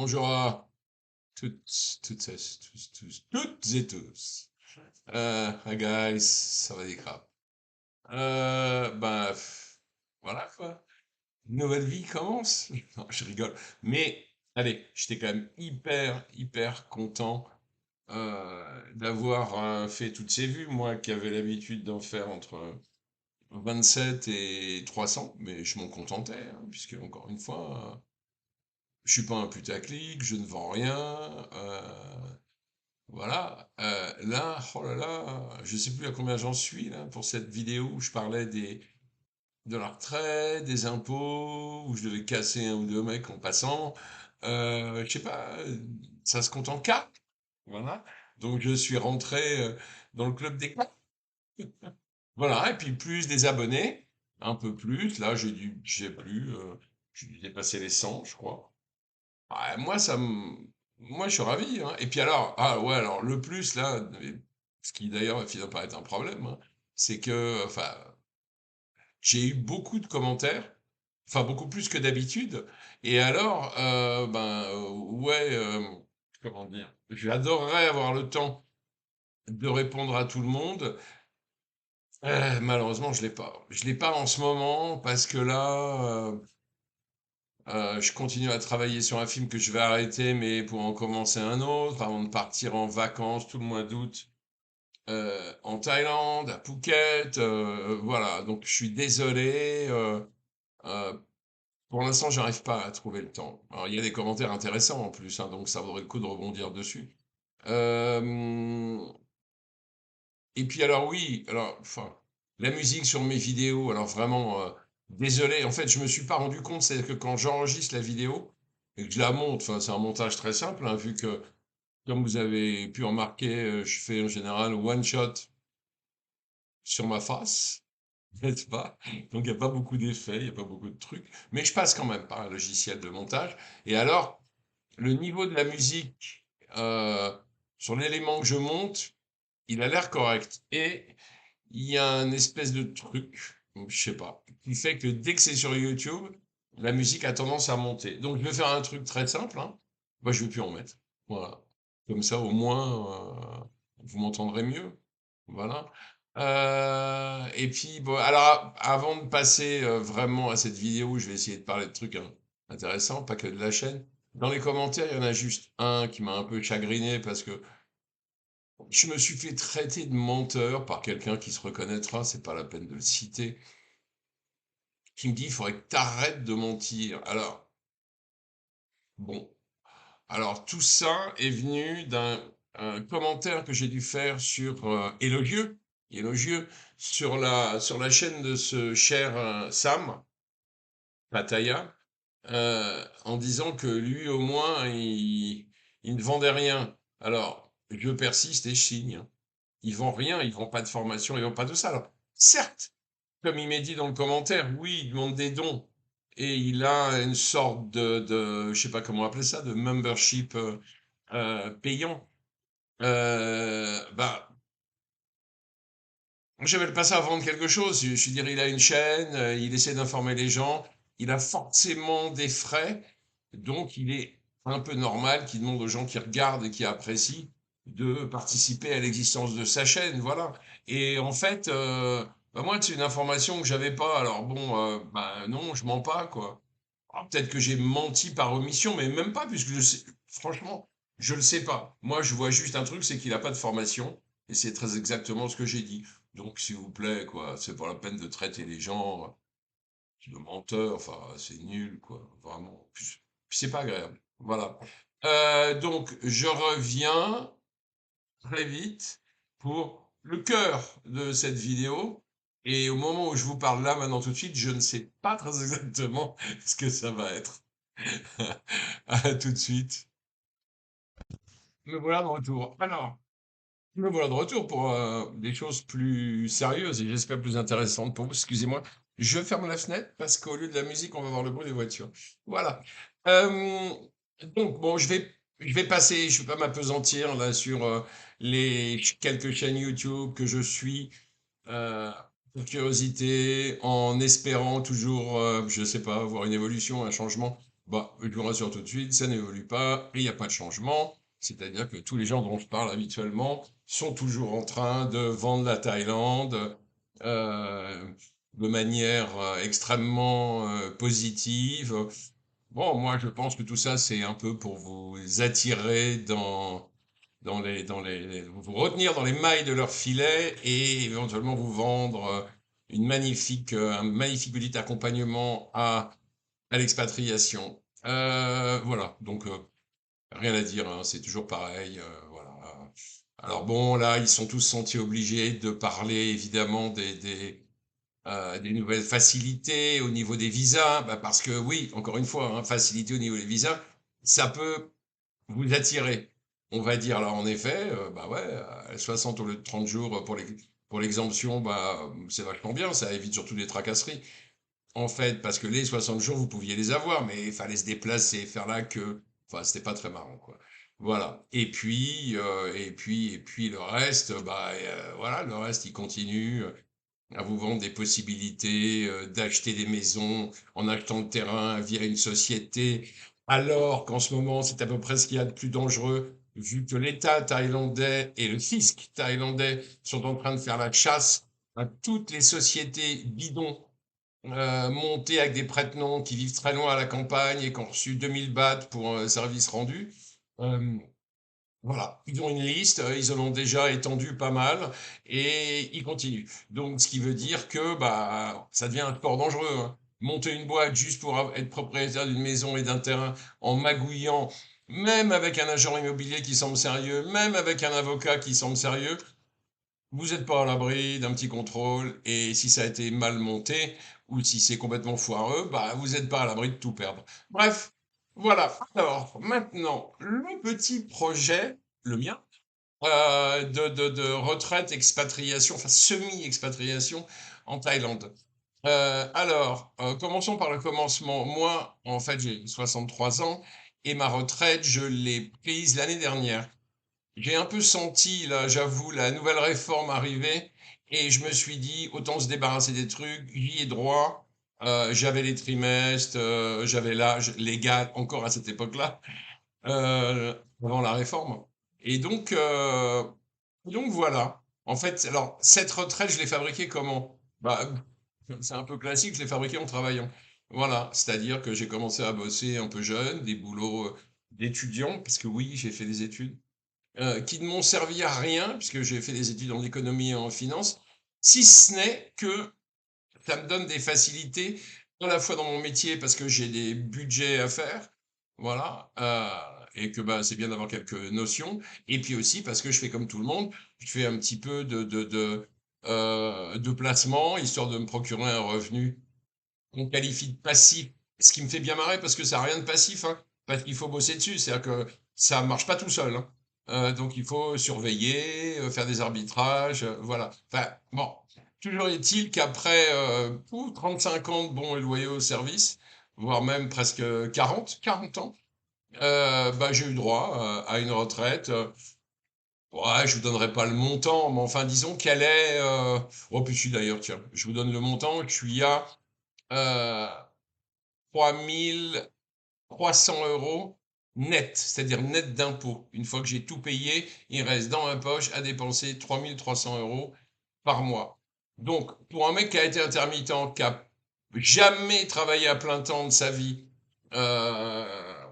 Bonjour à toutes et tous. Hi guys, ça va des crapes. Ben, voilà quoi. Nouvelle vie commence. Non, je rigole. Mais, allez, j'étais quand même hyper content d'avoir fait toutes ces vues. Moi qui avais l'habitude d'en faire entre 27 et 300, mais je m'en contentais, hein, puisque encore une fois, je suis pas un putaclic, je ne vends rien. Voilà, là, oh là là, je sais plus à combien j'en suis là pour cette vidéo où je parlais de la retraite, des impôts, où je devais casser un ou deux mecs en passant. Je sais pas, ça se compte en quatre. Voilà. Donc je suis rentré dans le club des quatre. Voilà, et puis plus des abonnés, un peu plus. Là, je sais plus, j'ai dû dépasser les 100, je crois. Ah, moi, je suis ravi, hein. Et puis alors, ah ouais, alors le plus là, ce qui d'ailleurs finit par être un problème, hein, c'est que, enfin, j'ai eu beaucoup de commentaires, enfin beaucoup plus que d'habitude. Et alors, ouais, comment dire, j'adorerais avoir le temps de répondre à tout le monde. Malheureusement, je l'ai pas. Je l'ai pas en ce moment parce que là, je continue à travailler sur un film que je vais arrêter, mais pour en commencer un autre, avant de partir en vacances tout le mois d'août en Thaïlande, à Phuket. Voilà, donc je suis désolé. Euh, pour l'instant, j'arrive pas à trouver le temps. Alors, il y a des commentaires intéressants en plus, hein, donc ça vaudrait le coup de rebondir dessus. Euh, et puis alors oui, alors enfin la musique sur mes vidéos, alors vraiment désolé, en fait je me suis pas rendu compte, c'est que quand j'enregistre la vidéo et que je la monte, enfin c'est un montage très simple, hein, vu que comme vous avez pu remarquer, je fais en général one shot sur ma face, n'est-ce pas? Donc il n'y a pas beaucoup d'effets, il n'y a pas beaucoup de trucs, mais je passe quand même par un logiciel de montage. Et alors le niveau de la musique euh, sur l'élément que je monte, il a l'air correct. Et il y a un espèce de truc, je sais pas, qui fait que dès que c'est sur YouTube, la musique a tendance à monter. Donc je vais faire un truc très simple, hein. Moi, je vais plus en mettre. Voilà. Comme ça, au moins, vous m'entendrez mieux. Voilà. Et puis, bon, alors, avant de passer vraiment à cette vidéo, je vais essayer de parler de trucs hein, intéressants, pas que de la chaîne. Dans les commentaires, il y en a juste un qui m'a un peu chagriné parce que je me suis fait traiter de menteur par quelqu'un qui se reconnaîtra, c'est pas la peine de le citer, qui me dit il faudrait que tu arrêtes de mentir. Alors, bon, alors tout ça est venu d'un un commentaire que j'ai dû faire sur élogieux, sur la chaîne de ce cher Sam Pataya, en disant que lui au moins il ne vendait rien. Alors, je persiste et je signe, hein. Ils vendent rien, ils vendent pas de formation, ils vendent pas de ça. Alors, certes, comme il m'est dit dans le commentaire, oui, il demande des dons et il a une sorte je sais pas comment appeler ça, de membership payant. Bah, j'appelle pas ça vendre quelque chose. Je veux dire, il a une chaîne, il essaie d'informer les gens, il a forcément des frais, donc il est un peu normal qu'il demande aux gens qui regardent et qui apprécient de participer à l'existence de sa chaîne, voilà. Et en fait, bah moi, c'est une information que j'avais pas. Alors bon, bah non, je mens pas, quoi. Alors, peut-être que j'ai menti par omission, mais même pas, puisque je sais, franchement, je le sais pas. Moi, je vois juste un truc, c'est qu'il a pas de formation, et c'est très exactement ce que j'ai dit. Donc, s'il vous plaît, quoi, c'est pas la peine de traiter les gens de menteurs, enfin, c'est nul, quoi, vraiment. Puis c'est pas agréable. Voilà. Donc, je reviens très vite pour le cœur de cette vidéo. Et au moment où je vous parle là, maintenant tout de suite, je ne sais pas très exactement ce que ça va être. À tout de suite. Me voilà de retour. Alors, me voilà de retour pour des choses plus sérieuses et j'espère plus intéressantes pour vous. Excusez-moi, je ferme la fenêtre parce qu'au lieu de la musique, on va voir le bruit des voitures. Voilà. Euh, donc, bon, je vais passer, je ne vais pas m'apesantir là sur les quelques chaînes YouTube que je suis euh, pour curiosité, en espérant toujours, je ne sais pas, voir une évolution, un changement. Bah, je vous rassure tout de suite, ça n'évolue pas et il n'y a pas de changement. C'est-à-dire que tous les gens dont je parle habituellement sont toujours en train de vendre la Thaïlande euh, de manière extrêmement positive. Bon, moi, je pense que tout ça, c'est un peu pour vous attirer vous retenir dans les mailles de leur filet et éventuellement vous vendre un magnifique petit accompagnement à l'expatriation. Voilà, donc rien à dire, hein, c'est toujours pareil. Voilà. Alors bon, là, ils sont tous sentis obligés de parler évidemment des nouvelles facilités au niveau des visas, bah, parce que oui, encore une fois, hein, facilité au niveau des visas, ça peut vous attirer. On va dire là, en effet, bah ouais, 60 au lieu de 30 jours pour l'exemption, bah, c'est vachement bien, ça évite surtout des tracasseries. En fait, parce que les 60 jours, vous pouviez les avoir, mais il fallait se déplacer, faire la queue. Enfin, c'était pas très marrant, quoi. Voilà. Et puis le reste, bah, voilà, le reste, il continue à vous vendre des possibilités d'acheter des maisons en achetant le terrain, virer une société, alors qu'en ce moment, c'est à peu près ce qu'il y a de plus dangereux, vu que l'État thaïlandais et le fisc thaïlandais sont en train de faire la chasse à toutes les sociétés bidons montés avec des prête-noms qui vivent très loin à la campagne et qui ont reçu 2000 bahts pour un service rendu. Euh, voilà, ils ont une liste, ils en ont déjà étendu pas mal et ils continuent. Donc, ce qui veut dire que bah, ça devient un sport dangereux, hein. Monter une boîte juste pour être propriétaire d'une maison et d'un terrain en magouillant, même avec un agent immobilier qui semble sérieux, même avec un avocat qui semble sérieux, vous n'êtes pas à l'abri d'un petit contrôle et si ça a été mal monté ou si c'est complètement foireux, bah vous n'êtes pas à l'abri de tout perdre. Bref, voilà. Alors maintenant, le petit projet, le mien, de retraite, expatriation, enfin semi-expatriation en Thaïlande. Commençons par le commencement. Moi, en fait, j'ai 63 ans et ma retraite, je l'ai prise l'année dernière. J'ai un peu senti, là, j'avoue, la nouvelle réforme arriver et je me suis dit, autant se débarrasser des trucs, j'y ai droit. J'avais les trimestres, j'avais l'âge légal encore à cette époque-là, avant la réforme. Et donc voilà. En fait, alors, cette retraite, je l'ai fabriquée comment? Bah, c'est un peu classique, je l'ai fabriquée en travaillant. Voilà, c'est-à-dire que j'ai commencé à bosser un peu jeune, des boulots d'étudiant, parce que oui, j'ai fait des études qui ne m'ont servi à rien, puisque j'ai fait des études en économie et en finance, si ce n'est que ça me donne des facilités à la fois dans mon métier parce que j'ai des budgets à faire, voilà, et que bah, c'est bien d'avoir quelques notions, et puis aussi parce que je fais comme tout le monde, je fais un petit peu de placement, histoire de me procurer un revenu qu'on qualifie de passif, ce qui me fait bien marrer parce que ça n'a rien de passif, hein, parce qu'il faut bosser dessus, c'est-à-dire que ça marche pas tout seul, hein. Donc il faut surveiller, faire des arbitrages, voilà. Enfin bon, toujours est-il qu'après 35 ans de bons et loyaux service, voire même presque 40 ans, bah, j'ai eu droit à une retraite. Ouais, je vous donnerai pas le montant, mais enfin disons qu'elle est... Oh, puis si d'ailleurs, tiens, je vous donne le montant, je suis à... euh, 3 300 € net, c'est-à-dire net d'impôt. Une fois que j'ai tout payé, il reste dans ma poche à dépenser 3 300 € par mois. Donc, pour un mec qui a été intermittent, qui a jamais travaillé à plein temps de sa vie, euh,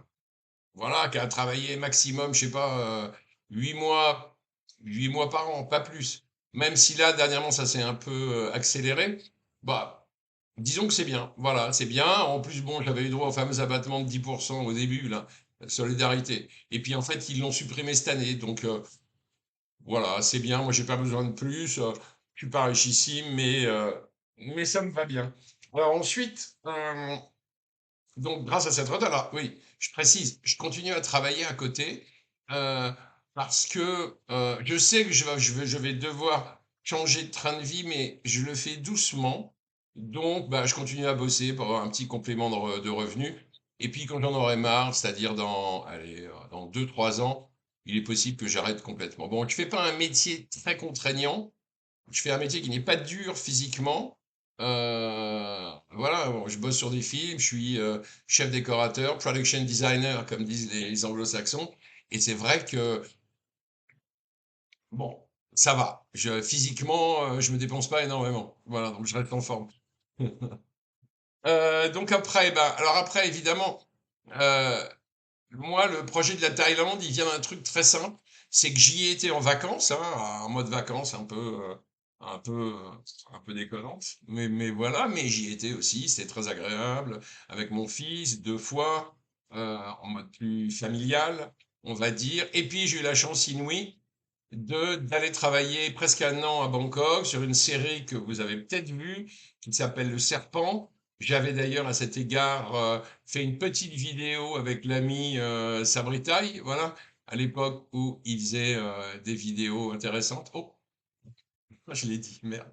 voilà, qui a travaillé maximum, je sais pas, 8 mois, 8 mois par an, pas plus. Même si là, dernièrement, ça s'est un peu accéléré, bah, disons que c'est bien. Voilà, c'est bien. En plus, bon, j'avais eu droit au fameux abattement de 10% au début, là, solidarité. Et puis, en fait, ils l'ont supprimé cette année. Donc, voilà, c'est bien. Moi, j'ai pas besoin de plus. Je suis pas richissime, mais ça me va bien. Alors ensuite, donc, grâce à cette retraite, alors oui, je précise, je continue à travailler à côté euh, parce que je sais que je vais devoir changer de train de vie, mais je le fais doucement. Donc, bah, je continue à bosser pour avoir un petit complément de revenus. Et puis, quand j'en aurai marre, c'est-à-dire dans 2 3 ans, il est possible que j'arrête complètement. Bon, je fais pas un métier très contraignant. Je fais un métier qui n'est pas dur physiquement, Voilà, bon, je bosse sur des films, je suis chef décorateur, production designer, comme disent les anglo-saxons. Et c'est vrai que, bon, ça va. Physiquement, je me dépense pas énormément. Voilà, donc je reste en forme. Donc après, ben, alors après, évidemment, euh, moi, le projet de la Thaïlande, il vient d'un truc très simple. C'est que j'y ai été en vacances, hein, en mode vacances un peu, euh, un peu déconnante. Mais voilà, mais j'y étais aussi, c'était très agréable, avec mon fils, 2 fois, en mode plus familial, on va dire. Et puis, j'ai eu la chance inouïe d'aller travailler presque un an à Bangkok sur une série que vous avez peut-être vue, qui s'appelle Le Serpent. J'avais d'ailleurs à cet égard fait une petite vidéo avec l'ami Sabri Tai, voilà, à l'époque où il faisait des vidéos intéressantes. Oh, je l'ai dit, merde.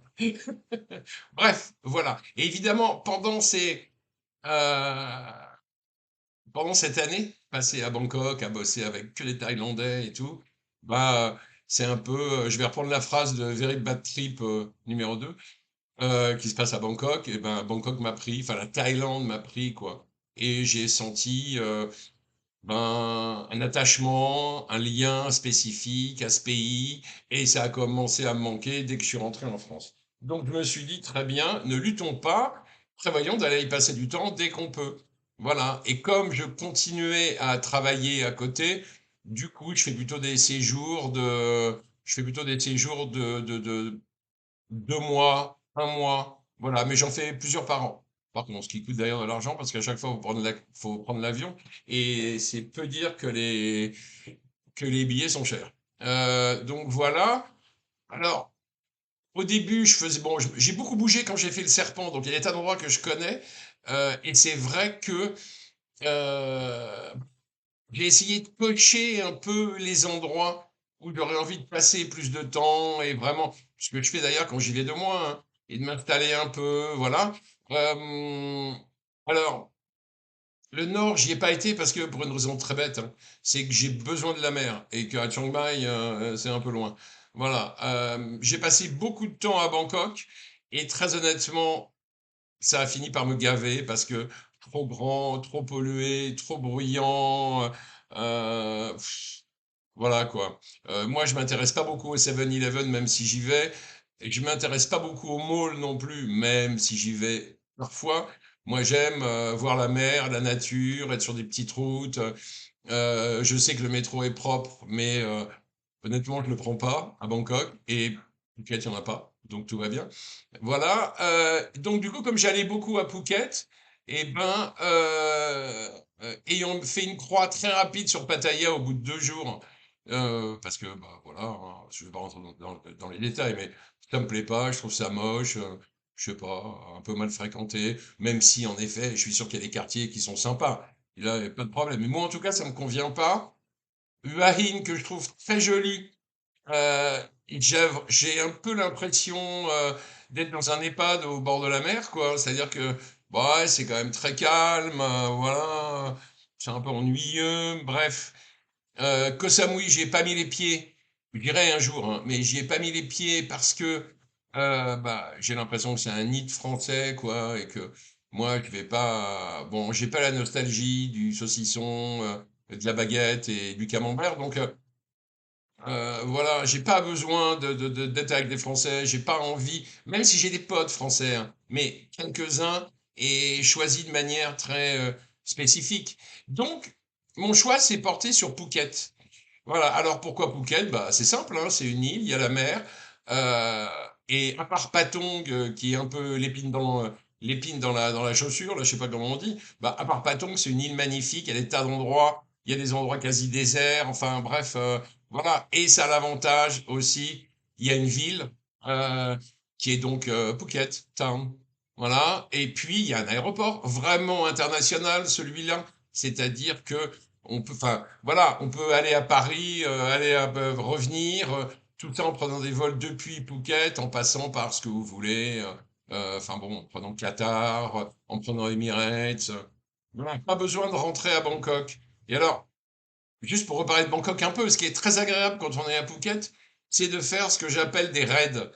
Bref, voilà. Et évidemment, euh, pendant cette année passée à Bangkok, à bosser avec que des Thaïlandais et tout, bah, c'est un peu, je vais reprendre la phrase de Very Bad Trip numéro 2, qui se passe à Bangkok, et ben Bangkok m'a pris, enfin la Thaïlande m'a pris, quoi. Et j'ai senti ben, un attachement, un lien spécifique à ce pays, et ça a commencé à me manquer dès que je suis rentré en France. Donc je me suis dit, très bien, ne luttons pas, prévoyons d'aller y passer du temps dès qu'on peut. Voilà. Et comme je continuais à travailler à côté, du coup, je fais plutôt des séjours de 2 mois, un mois, voilà, mais j'en fais plusieurs par an. Par contre, ce qui coûte d'ailleurs de l'argent parce qu'à chaque fois, faut prendre l'avion et c'est peu dire que les billets sont chers. Donc voilà. Alors, au début, bon, j'ai beaucoup bougé quand j'ai fait le Serpent, donc il y a des tas d'endroits que je connais. Et c'est vrai que euh, j'ai essayé de cocher un peu les endroits où j'aurais envie de passer plus de temps et vraiment, ce que je fais d'ailleurs quand j'y vais de moi, hein, et de m'installer un peu, voilà. Euh, alors, le nord, j'y ai pas été parce que pour une raison très bête, hein, c'est que j'ai besoin de la mer et qu'à Chiang Mai, c'est un peu loin. Voilà. J'ai passé beaucoup de temps à Bangkok et très honnêtement, ça a fini par me gaver parce que trop grand, trop pollué, trop bruyant. Pff, voilà quoi. Moi, je m'intéresse pas beaucoup au 7-Eleven, même si j'y vais. Et je m'intéresse pas beaucoup au mall non plus, même si j'y vais parfois. Moi, j'aime voir la mer, la nature, être sur des petites routes. Je sais que le métro est propre, mais honnêtement, je le prends pas à Bangkok. Et Phuket, il n'y en a pas, donc tout va bien. Voilà. Donc du coup, comme j'allais beaucoup à Phuket, et ben, ayant fait une croix très rapide sur Pattaya au bout de 2 jours, parce que bah voilà, hein, je vais pas rentrer dans les détails, mais ça me plaît pas, je trouve ça moche, je sais pas, un peu mal fréquenté, même si en effet, je suis sûr qu'il y a des quartiers qui sont sympas. Et là, il y a pas de problème. Mais moi, en tout cas, ça me convient pas. Hua Hin, que je trouve très joli, j'ai un peu l'impression d'être dans un EHPAD au bord de la mer, quoi. C'est-à-dire que bah, ouais, c'est quand même très calme, voilà, c'est un peu ennuyeux, bref. Koh Samui, j'y ai pas mis les pieds. Je dirais un jour, hein, mais j'y ai pas mis les pieds parce que bah, j'ai l'impression que c'est un nid de français, quoi, et que moi, je vais pas. Bon, j'ai pas la nostalgie du saucisson, de la baguette et du camembert, donc. Voilà, j'ai pas besoin d'être avec des Français, j'ai pas envie, même si j'ai des potes français, hein, mais quelques-uns et choisis de manière très spécifique. Donc, mon choix s'est porté sur Phuket. Voilà, alors pourquoi Phuket? Bah, c'est simple, hein, c'est une île, il y a la mer, euh, et à part Patong, qui est un peu l'épine dans la chaussure, là, je sais pas comment on dit, bah, à part Patong, c'est une île magnifique, il y a des tas d'endroits, il y a des endroits quasi déserts, enfin bref, voilà, et ça a l'avantage aussi, il y a une ville, euh, qui est donc Phuket Town, voilà, et puis il y a un aéroport vraiment international, celui-là, c'est-à-dire que enfin, voilà, on peut aller à Paris, revenir, tout ça en prenant des vols depuis Phuket, en passant par ce que vous voulez, enfin bon, en prenant Qatar, en prenant Emirates, voilà, pas besoin de rentrer à Bangkok. Et alors, juste pour reparler de Bangkok un peu, ce qui est très agréable quand on est à Phuket, c'est de faire ce que j'appelle des raids.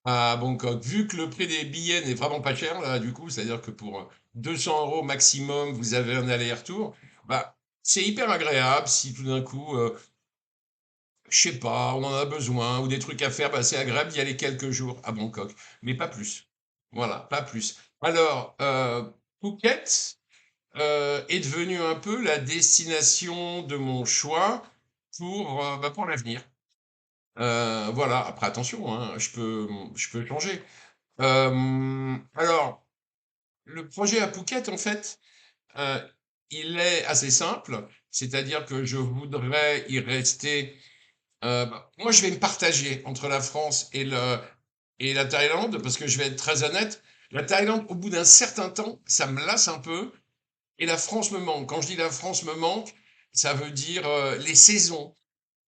à Bangkok. Vu que le prix des billets n'est vraiment pas cher, là, du coup, c'est-à-dire que pour 200 € maximum, vous avez un aller-retour, bah, c'est hyper agréable si tout d'un coup, je sais pas, on en a besoin ou des trucs à faire, bah, c'est agréable d'y aller quelques jours à Bangkok, mais pas plus. Voilà, pas plus. Alors, Phuket est devenu un peu la destination de mon choix pour l'avenir. Voilà, après attention, hein, je peux changer. Alors, le projet à Phuket, en fait, euh, il est assez simple, c'est-à-dire que je voudrais y rester. Moi, je vais me partager entre la France et la Thaïlande, parce que je vais être très honnête, la Thaïlande, au bout d'un certain temps, ça me lasse un peu, et la France me manque. Quand je dis la France me manque, ça veut dire les saisons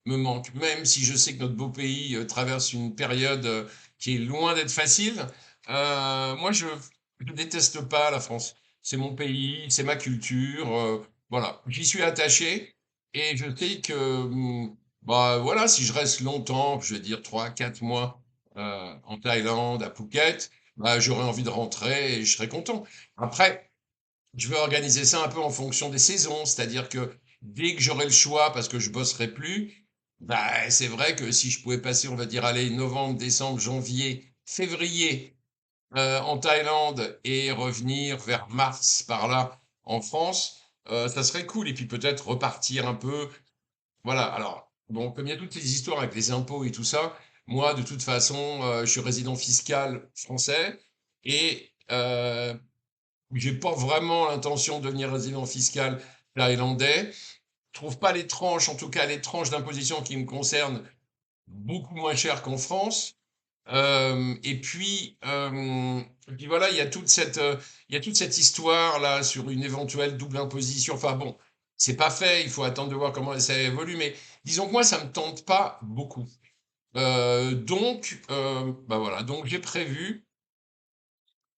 me manquent, même si je sais que notre beau pays traverse une période qui est loin d'être facile. Moi, je déteste pas la France. C'est mon pays, c'est ma culture. Voilà, j'y suis attaché et je sais que, bah voilà, si je reste longtemps, je vais dire 3, 4 mois en Thaïlande, à Phuket, bah, j'aurai envie de rentrer et je serai content. Après, je vais organiser ça un peu en fonction des saisons, c'est-à-dire que dès que j'aurai le choix, parce que je bosserai plus, bah, c'est vrai que si je pouvais passer, on va dire, allez, novembre, décembre, janvier, février en Thaïlande et revenir vers mars par là en France, ça serait cool. Et puis peut-être repartir un peu. Voilà, alors, bon, comme il y a toutes ces histoires avec les impôts et tout ça, moi, de toute façon, je suis résident fiscal français et j'ai pas vraiment l'intention de devenir résident fiscal thaïlandais. Je trouve pas les tranches, en tout cas les tranches d'imposition qui me concernent, beaucoup moins chères qu'en France. Et puis voilà, il y a toute cette histoire là sur une éventuelle double imposition. Enfin bon, c'est pas fait, il faut attendre de voir comment ça évolue, mais disons que moi ça me tente pas beaucoup. Bah voilà, donc j'ai prévu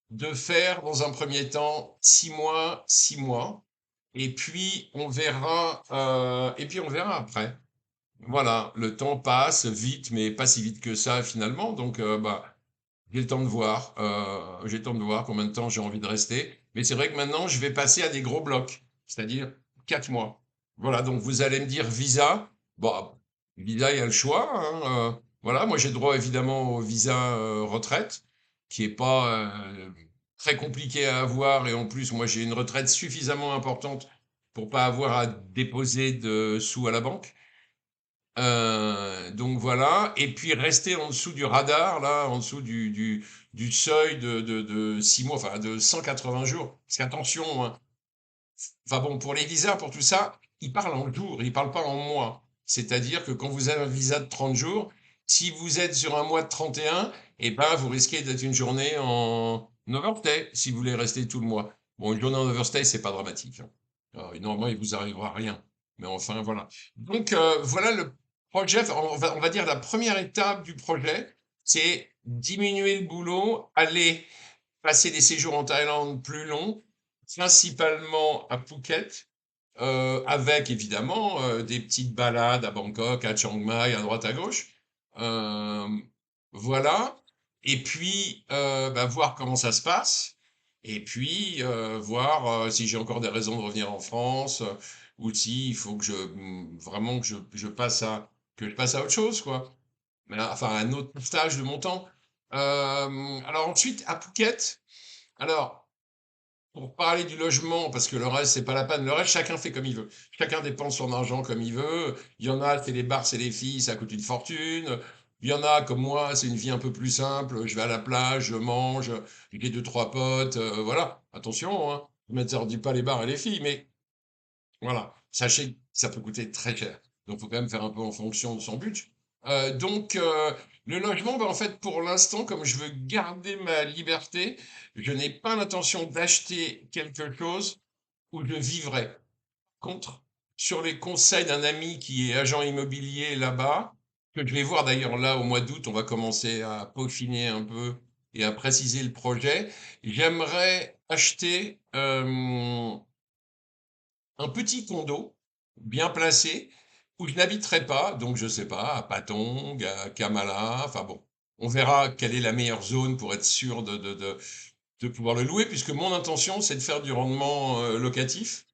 de faire dans un premier temps 6 mois, 6 mois, et puis on verra après. Voilà, le temps passe vite, mais pas si vite que ça finalement. Donc, bah, j'ai le temps de voir combien de temps j'ai envie de rester. Mais c'est vrai que maintenant, je vais passer à des gros blocs, c'est-à-dire 4 mois. Voilà, donc vous allez me dire visa. Bon, visa, il y a le choix, hein, voilà, moi j'ai droit évidemment au visa retraite, qui est pas très compliqué à avoir. Et en plus, moi j'ai une retraite suffisamment importante pour pas avoir à déposer de sous à la banque. Donc voilà, et puis rester en dessous du radar, là, en dessous du seuil de 6 mois, enfin de 180 jours. Parce qu'attention, hein, enfin bon, pour les visas, pour tout ça, ils parlent en jours, ils parlent pas en mois. C'est-à-dire que quand vous avez un visa de 30 jours, si vous êtes sur un mois de 31, eh ben, vous risquez d'être une journée en overstay si vous voulez rester tout le mois. Bon, une journée en overstay, c'est pas dramatique, hein. Alors, normalement, il vous arrivera rien. Mais enfin, voilà. Donc, voilà le projet. Enfin, on va dire la première étape du projet, c'est diminuer le boulot, aller passer des séjours en Thaïlande plus longs, principalement à Phuket, avec évidemment des petites balades à Bangkok, à Chiang Mai, à droite à gauche. Euh, voilà. Et puis, bah, voir comment ça se passe. Et puis, voir si j'ai encore des raisons de revenir en France, ou si il faut que vraiment que je passe à autre chose, quoi. Mais, enfin, un autre stage de mon temps. Alors ensuite, à Phuket, alors, pour parler du logement, parce que le reste, c'est pas la peine. Le reste, chacun fait comme il veut. Chacun dépense son argent comme il veut. Il y en a, c'est les bars, c'est les filles, ça coûte une fortune. Il y en a, comme moi, c'est une vie un peu plus simple. Je vais à la plage, je mange, j'ai deux, trois potes. Voilà. Attention, hein. Je ne m'interdis pas les bars et les filles, mais voilà. Sachez que ça peut coûter très cher. Donc, il faut quand même faire un peu en fonction de son but. Le logement, ben, en fait, pour l'instant, comme je veux garder ma liberté, je n'ai pas l'intention d'acheter quelque chose où je vivrai. Contre, sur les conseils d'un ami qui est agent immobilier là-bas, que je vais voir d'ailleurs là au mois d'août, on va commencer à peaufiner un peu et à préciser le projet. J'aimerais acheter un petit condo bien placé où je n'habiterai pas, donc je sais pas, à Patong, à Kamala, enfin bon. On verra quelle est la meilleure zone pour être sûr de pouvoir le louer, puisque mon intention, c'est de faire du rendement locatif.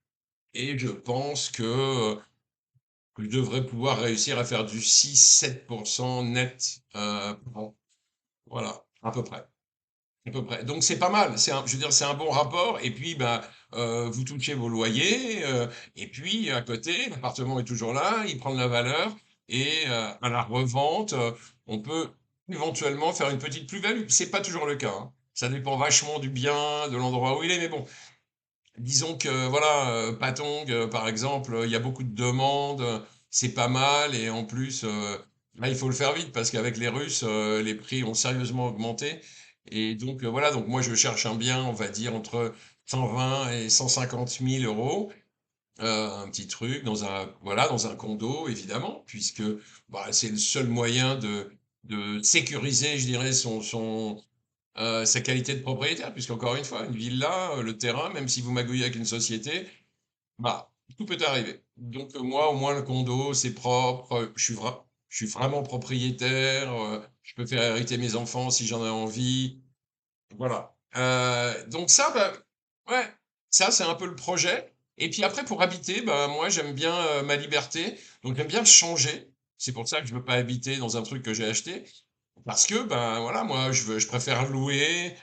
Et je pense que je devrais pouvoir réussir à faire du 6-7% net par an. Voilà, à peu près. À peu près. Donc c'est pas mal. Je veux dire, c'est un bon rapport. Et puis, ben, vous touchez vos loyers. Et puis, à côté, l'appartement est toujours là. Il prend de la valeur. Et à la revente, on peut éventuellement faire une petite plus-value. C'est pas toujours le cas, hein. Ça dépend vachement du bien, de l'endroit où il est. Mais bon, disons que voilà, Patong, par exemple, il y a beaucoup de demandes. C'est pas mal. Et en plus, là, il faut le faire vite parce qu'avec les Russes, les prix ont sérieusement augmenté. Et donc, voilà, donc moi, je cherche un bien, on va dire, entre 120 et 150 000 euros. Un petit truc voilà, dans un condo, évidemment, puisque bah, c'est le seul moyen de sécuriser, je dirais, sa qualité de propriétaire. Puisqu'encore une fois, une villa, le terrain, même si vous magouillez avec une société, bah, tout peut arriver. Donc, moi, au moins, le condo, c'est propre, je suis vraiment propriétaire, je peux faire hériter mes enfants si j'en ai envie. Voilà. Donc ça, bah, ouais, ça c'est un peu le projet. Et puis après, pour habiter, bah, moi j'aime bien ma liberté, donc j'aime bien changer. C'est pour ça que je veux pas habiter dans un truc que j'ai acheté, parce que ben voilà, moi je préfère louer,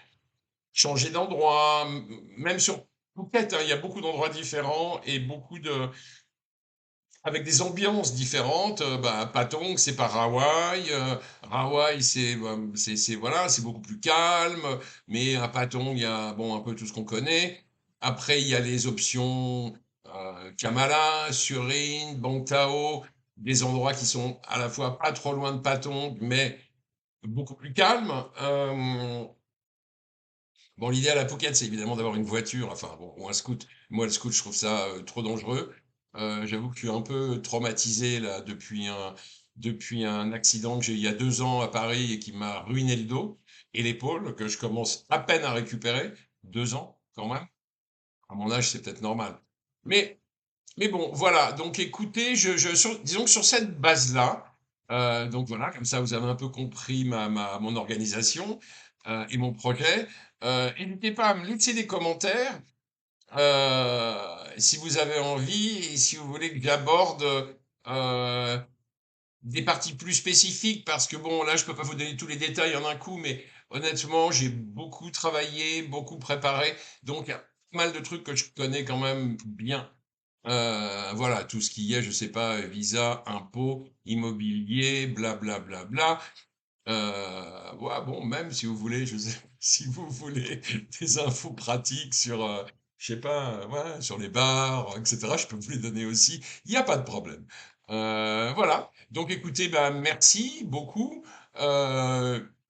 changer d'endroit, même sur Phuket, hein, il y a beaucoup d'endroits différents et beaucoup de avec des ambiances différentes. Bah, Patong, c'est pas Hawaï. Hawaï, voilà, c'est beaucoup plus calme. Mais à Patong, il y a bon, un peu tout ce qu'on connaît. Après, il y a les options Kamala, Surin, Bang Tao, des endroits qui sont à la fois pas trop loin de Patong, mais beaucoup plus calmes. Bon, l'idéal à Phuket, c'est évidemment d'avoir une voiture, enfin, bon, ou un scoot. Moi, le scoot, je trouve ça trop dangereux. J'avoue que je suis un peu traumatisé là depuis un accident que j'ai eu il y a 2 ans à Paris et qui m'a ruiné le dos et l'épaule, que je commence à peine à récupérer. 2 ans, quand même. À mon âge, c'est peut-être normal. Mais, mais bon, voilà. Donc, écoutez, disons que sur cette base-là, donc voilà, comme ça, vous avez un peu compris mon organisation et mon projet. N'hésitez pas à me laisser des commentaires si vous avez envie et si vous voulez que j'aborde euh, des parties plus spécifiques, parce que bon, là, je peux pas vous donner tous les détails en un coup, mais honnêtement, j'ai beaucoup travaillé, beaucoup préparé, donc il y a pas mal de trucs que je connais quand même bien. Voilà, tout ce qui est, je sais pas, visa, impôts, immobilier, blablabla. Ouais, bon, même si vous voulez, je sais, si vous voulez des infos pratiques sur, je sais pas, ouais, sur les bars, etc., je peux vous les donner aussi. Il n'y a pas de problème. Voilà. Donc, écoutez, bah, merci beaucoup.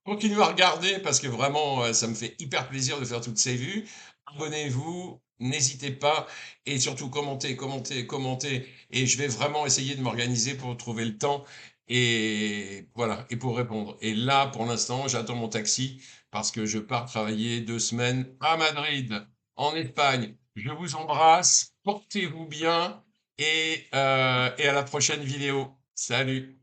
Continuez à regarder parce que vraiment, ça me fait hyper plaisir de faire toutes ces vues. Abonnez-vous, n'hésitez pas et surtout commentez, commentez, commentez. Et je vais vraiment essayer de m'organiser pour trouver le temps et voilà, et pour répondre. Et là, pour l'instant, j'attends mon taxi parce que je pars travailler 2 semaines à Madrid, en Espagne. Je vous embrasse, portez-vous bien et à la prochaine vidéo. Salut!